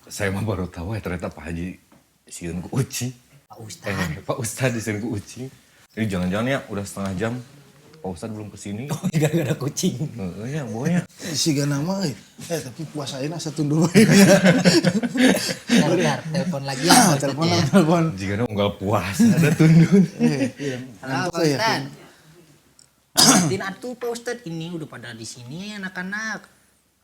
Saya mah baru tahu ya ternyata Pak Haji sieun ku ucing. Pak Ustad. Pak Ustad disieun ku ucing. Jadi jangan-jangan ya udah setengah jam Pak Ustad belum kesini. Oh, gara-gara kucing. Ya boya. Siga nama tapi puasain asa tunduh. Bentar, telepon lagi ya. Telepon. Jika unggal puasa ada tundun. Halo Pak Ustad. Tin atuh Pak Ustad, ini udah pada di sini anak-anak.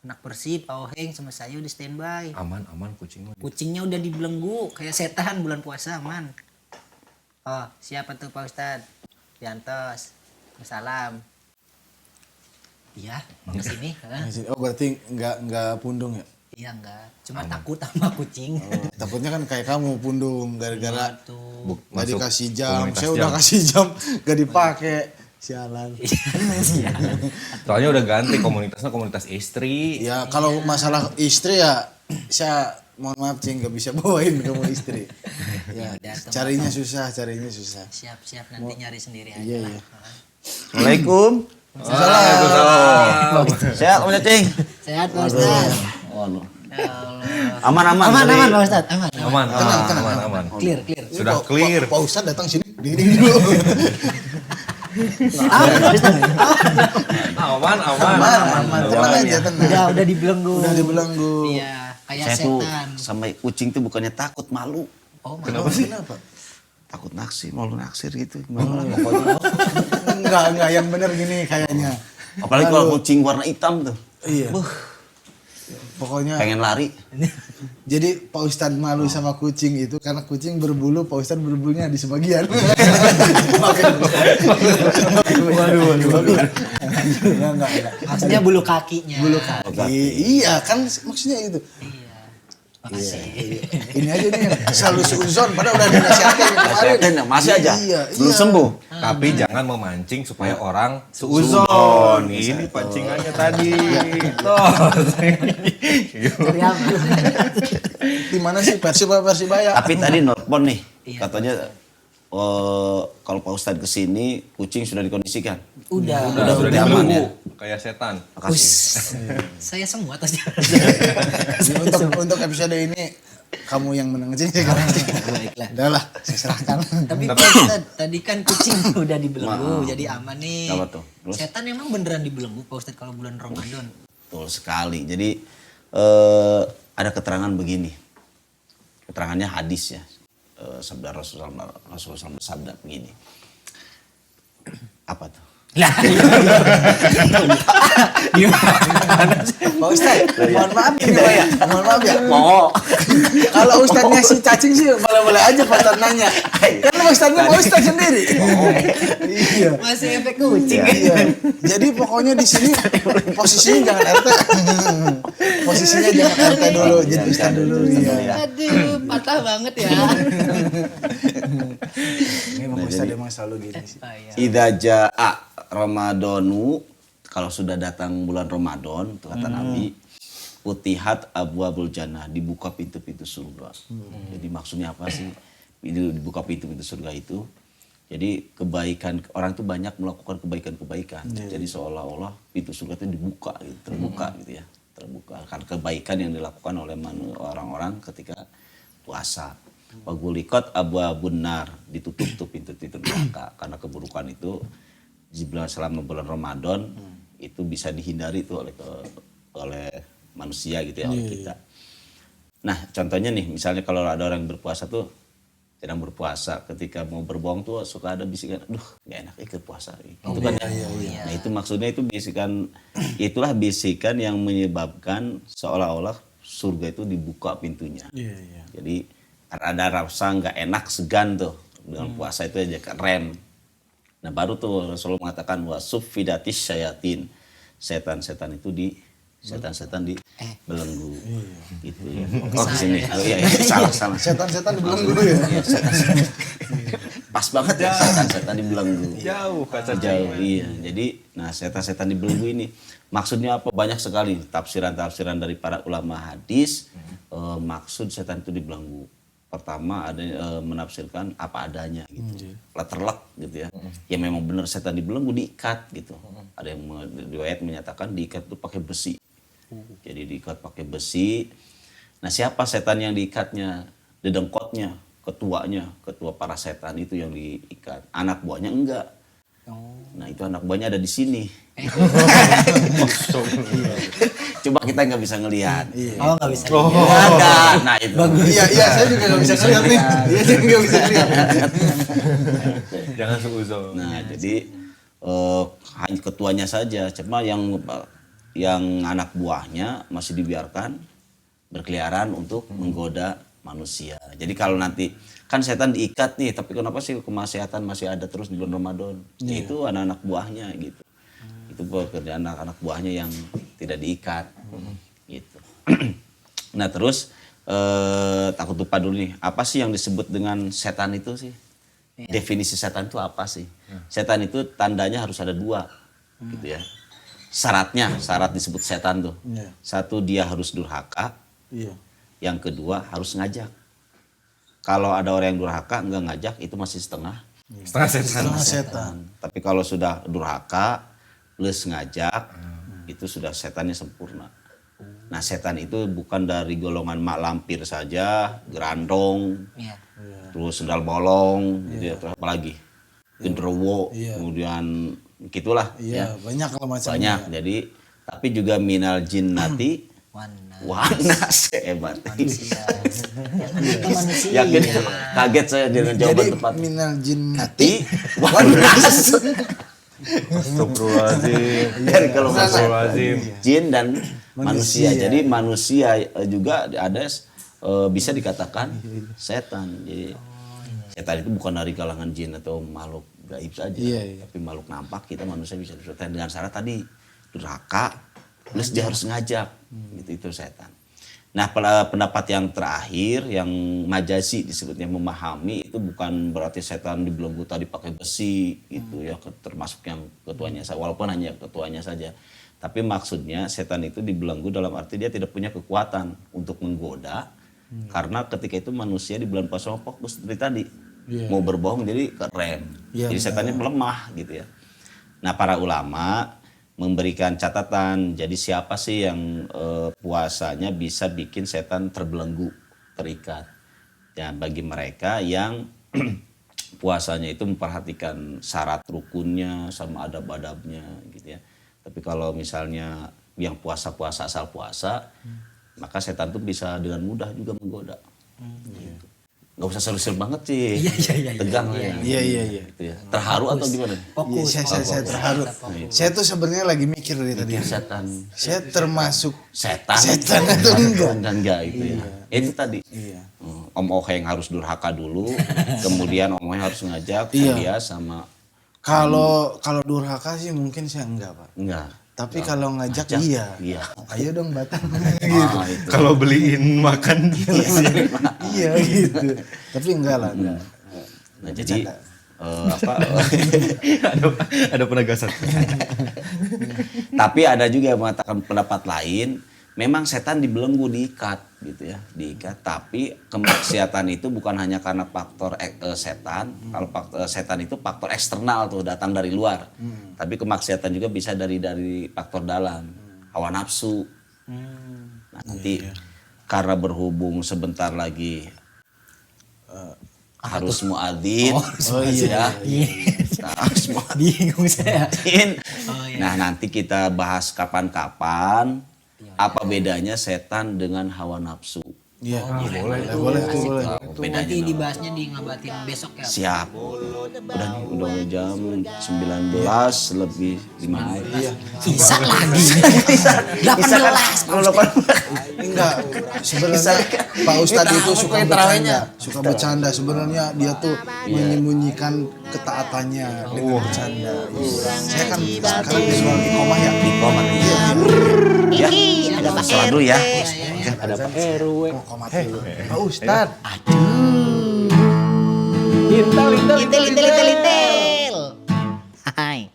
Anak Persib, Auheng sama saya udah standby. Aman kucing mah. Kucingnya udah dibelenggu kayak setan bulan puasa, aman. Oh, siapa tuh Pak Ustad? Yantos. Salam. Iya, mau kesini. Oh berarti enggak pundung ya? Iya enggak, cuma takut sama kucing. Oh, takutnya kan kayak kamu pundung gara-gara Tuh. nggak dikasih jam. komunitas Saya udah kasih jam gak dipakai. Sialan. Soalnya udah ganti komunitasnya komunitas istri. Ya kalau masalah istri ya saya mohon maaf Cing gak bisa bawain kamu istri. Ya, carinya susah. Siap-siap nanti nyari sendiri aja. Iya. Assalamualaikum. Waalaikumsalam. Sehat Om Cacing? Sehat Pak Ustad. Waduh. Ya Allah. Aman Aman Pak Ustad, aman. Aman. Clear. Sudah clear. Pak Ustad datang sini diri dulu. Aman. Tenang aja, tenang. Udah dibelenggu. Udah dibelenggu. Iya, kayak Saya tuh setan. sama kucing tuh bukannya takut, malu. Oh, Kenapa sih? Kenapa? Takut naksir, malu naksir gitu. Gimana lah pokoknya. Enggak yang bener gini kayaknya. Apalagi kalau kucing warna hitam tuh. Iya. Pokoknya Pengen lari. jadi Pak Ustadz malu sama kucing itu karena kucing berbulu, Pak Ustadz berbulunya di sebagian. Waduh. Enggak. maksudnya bulu kakinya. Bulu kaki. Iya kan maksudnya itu. Iya. Makasih. Ini aja nih yang selalu seuzon padahal udah dinasihatin kemarin. Masih aja. Iya. Belum sembuh. Tapi jangan memancing supaya orang seuzon. Ini pancingannya tadi. Dari apa? Di mana sih Persibaya? Tapi tadi nelpon nih. Iya. Katanya kalau Pak Ustadz kesini, kucing sudah dikondisikan. Udah Sudah aman dibelenggu ya? kayak setan. Makasih. Saya semua atasnya. Untuk episode ini kamu yang menang sih. Baiklah. Udahlah, saya serahkan. Tapi Pak Ustad, tadi kan kucing udah dibelenggu, jadi aman nih. Apa tuh? Terus? Setan emang beneran dibelenggu Pak Ustad kalau bulan Ramadan? Betul sekali. Jadi ada keterangan begini. Keterangannya hadis ya. Sabda Rasulullah bersabda begini. Apa tuh? Lah, gimana sih? Pak Ustadz, mohon maaf ini Pak ya. Mohon maaf ya. Mau. Kalau Ustadznya si cacing sih boleh-boleh aja Pak Ustadz nanya. Kan Ustadznya Pak Ustadz sendiri. Iya. Masih efek kucing. Iya. Jadi pokoknya di sini posisinya jangan RT. Posisinya jangan RT dulu, jadi Ustadz dulu. Iya. Aduh, patah banget ya. Ini Pak Ustadz emang selalu gini sih. Idza jaa Ramadanu, kalau sudah datang bulan Ramadan, tuh kata Nabi, Utihat abwabul jannah, dibuka pintu-pintu surga. Jadi maksudnya apa sih? Dibuka pintu-pintu surga itu. Jadi kebaikan, orang itu banyak melakukan kebaikan-kebaikan. Jadi seolah-olah pintu surga itu dibuka, gitu, terbuka gitu ya. Terbuka karena kebaikan yang dilakukan oleh orang-orang ketika puasa. Wagulikot abwabun nar, ditutup tuh pintu-pintu neraka karena keburukan itu selama bulan Ramadan itu bisa dihindari tuh oleh manusia gitu ya, oleh kita. Nah contohnya nih, misalnya kalau ada orang yang berpuasa tuh sedang berpuasa, ketika mau berbohong tuh suka ada bisikan, aduh gak enak ikut puasa. Itu kan ya. Nah itu maksudnya itu bisikan, itulah bisikan yang menyebabkan seolah-olah surga itu dibuka pintunya. Jadi ada rasa nggak enak, segan tuh dengan puasa itu aja rem. Nah baru tuh Rasulullah mengatakan wasuffidatis syayatin, setan-setan itu di belenggu gitu ya. Oh sini, oh iya salah. Setan-setan belum dulu ya. Iya, pas banget ya setan-setan di belenggu. Jauh kaca Jauh iya. Jadi nah setan-setan di belenggu ini maksudnya apa? Banyak sekali tafsiran dari para ulama hadis. Maksud setan itu di belenggu. Pertama ada menafsirkan apa adanya gitu, letterlek gitu ya. Ya memang benar setan dibelenggu, diikat gitu. Ada yang riwayat menyatakan diikat itu pakai besi. Jadi diikat pakai besi, Nah siapa setan yang diikatnya? Dedengkotnya, ketua para setan itu yang diikat. Anak buahnya enggak. Nah itu anak buahnya ada di sini. Coba kita nggak bisa ngelihat. Oh nggak bisa. Ada. Nah itu. Iya, saya juga nggak bisa ngeliat nih. Iya, saya nggak bisa ngeliat. Jangan seuzon. Nah jadi hanya ketuanya saja. Cuma yang anak buahnya masih dibiarkan berkeliaran untuk menggoda manusia. Jadi kalau nanti kan setan diikat nih, tapi kenapa sih kemaksiatan masih ada terus di bulan Ramadan? Itu anak-anak buahnya gitu. Itu pekerjaan anak-anak buahnya yang tidak diikat gitu. Nah terus takut lupa dulu nih, apa sih yang disebut dengan setan itu sih? Definisi setan itu apa sih? Setan itu tandanya harus ada 2 gitu ya. Syarat disebut setan tuh. Satu, dia harus durhaka. Yang kedua, harus ngajak. Kalau ada orang yang durhaka enggak ngajak, itu masih setengah setan. Tapi kalau sudah durhaka plus ngajak, itu sudah setannya sempurna. Nah setan itu bukan dari golongan mak lampir saja, gerandong, terus sendal bolong, gitu ya, terus apa lagi, genderuwo, kemudian gitulah. Iya, banyak kalau macamnya. Banyak. Jadi tapi juga minal jinnati wanas, hebat. Manusia. Itu manusia. Yakin kaget saya dengan jawaban Jadi tepat. minal jinnati Wanas. Astagfirullahaladzim. Dari kalau Astagfirullahaladzim. jin dan manusia. Manusia. Jadi manusia juga ada bisa dikatakan setan. Jadi setan itu bukan dari kalangan jin atau makhluk gaib saja, tapi makhluk nampak kita manusia bisa disebutkan dengan syarat tadi durhaka plus dia harus ngajak. Gitu itu setan. Nah, pendapat yang terakhir yang majazi disebutnya memahami itu bukan berarti setan dibelenggu tadi pakai besi gitu ya, termasuk yang ketuanya saja, walaupun hanya ketuanya saja. Tapi maksudnya setan itu dibelenggu dalam arti dia tidak punya kekuatan untuk menggoda karena ketika itu manusia di bulan puasa fokus seperti tadi. Mau berbohong jadi keren. Jadi setannya melemah gitu ya. Nah, para ulama memberikan catatan, jadi siapa sih yang puasanya bisa bikin setan terbelenggu, terikat. Ya, bagi mereka yang puasanya itu memperhatikan syarat rukunnya sama adab-adabnya gitu ya. Tapi kalau misalnya yang puasa-puasa asal puasa, maka setan tuh bisa dengan mudah juga menggoda. Gitu. Nggak usah serius banget sih, tegang lah ya. Iya. Gitu ya. Terharu atau gimana? Fokus. Saya terharu. Saya tuh sebenarnya lagi mikir dari tadi. Setan. Saya termasuk Setan atau enggak? Enggak gitu ya. Itu tadi. Om Ohe yang harus durhaka dulu, kemudian Om Ohe harus ngajak dia sama. Kalau durhaka sih mungkin saya enggak, Pak. Enggak. Tapi kalau ngajak iya. Ayo dong Batang gitu. Kalau beliin makan Iya gitu. Tapi enggak lah, enggak. Nah, jadi ada penegasan. Tapi ada juga yang mengatakan pendapat lain, memang setan dibelenggu, diikat gitu ya, diikat. Tapi kemaksiatan itu bukan hanya karena faktor setan. Kalau setan itu faktor eksternal tuh, datang dari luar. Tapi kemaksiatan juga bisa dari faktor dalam, hawa nafsu. Nah, nanti karena berhubung sebentar lagi harus muadzin. Harus Bingung saya. muadzin. Nah, nanti kita bahas kapan-kapan apa bedanya setan dengan hawa nafsu. Iya. Boleh. Bedanya Nanti dibahasnya di ngabatin besok ya. siap. Udah jam 19 lebih 5 menit. Iya. Bisa lagi. 18. Enggak. Sebenarnya Pak Ustadz itu suka bercanda. Sebenarnya dia tuh menyembunyikan ketaatannya dengan bercanda. Saya kan sekarang visual iqomah ya. Ya, sholat dulu ya. Ada Pak RW. Iqomah dulu. Pak Ustadz. Lintel. Hai.